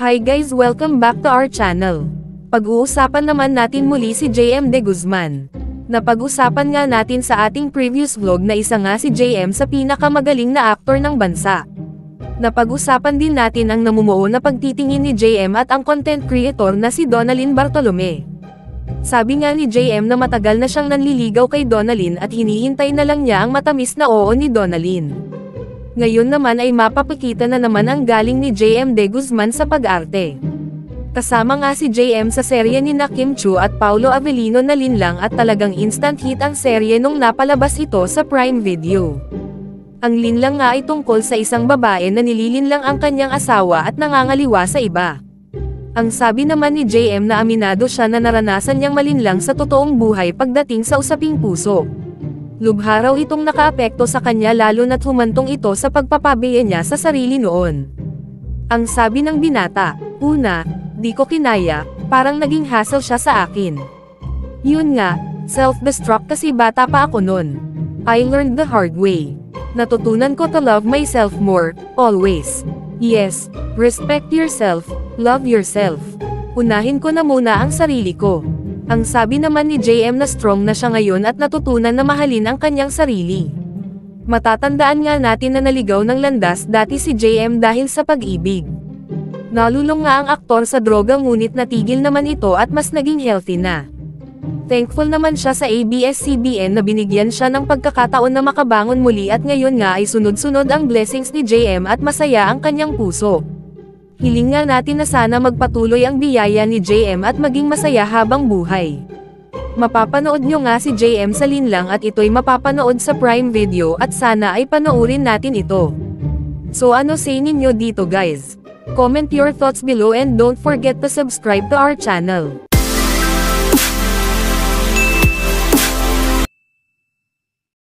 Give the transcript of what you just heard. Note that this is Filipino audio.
Hi guys, welcome back to our channel. Pag-uusapan naman natin muli si JM De Guzman. Napag-usapan nga natin sa ating previous vlog na isa nga si JM sa pinakamagaling na aktor ng bansa. Napag-usapan din natin ang namumuo na pagtitingin ni JM at ang content creator na si Donalyn Bartolome. Sabi nga ni JM na matagal na siyang nanliligaw kay Donalyn at hinihintay na lang niya ang matamis na oo ni Donalyn. Ngayon naman ay mapapakita na naman ang galing ni JM De Guzman sa pag-arte. Kasama nga si JM sa serye ni Kim Chiu at Paolo Avellino na Linlang at talagang instant hit ang serye nung napalabas ito sa Prime Video. Ang Linlang nga ay tungkol sa isang babae na nililinlang ang kanyang asawa at nangangaliwa sa iba. Ang sabi naman ni JM na aminado siya na naranasan niyang malinlang sa totoong buhay pagdating sa usaping puso. Lubha raw itong nakaapekto sa kanya lalo na't humantong ito sa pagpapabiya niya sa sarili noon. Ang sabi ng binata, una, di ko kinaya, parang naging hassle siya sa akin. Yun nga, self-destruct kasi bata pa ako noon. I learned the hard way. Natutunan ko to love myself more, always. Yes, respect yourself, love yourself. Unahin ko na muna ang sarili ko. Ang sabi naman ni JM na strong na siya ngayon at natutunan na mahalin ang kanyang sarili. Matatandaan nga natin na naligaw ng landas dati si JM dahil sa pag-ibig. Nalulong nga ang aktor sa droga ngunit natigil naman ito at mas naging healthy na. Thankful naman siya sa ABS-CBN na binigyan siya ng pagkakataon na makabangon muli at ngayon nga ay sunod-sunod ang blessings ni JM at masaya ang kanyang puso. Hiling nga natin na sana magpatuloy ang biyaya ni JM at maging masaya habang buhay. Mapapanood nyo nga si JM sa Linlang at ito'y mapapanood sa Prime Video at sana ay panoorin natin ito. So ano say ninyo dito guys? Comment your thoughts below and don't forget to subscribe to our channel.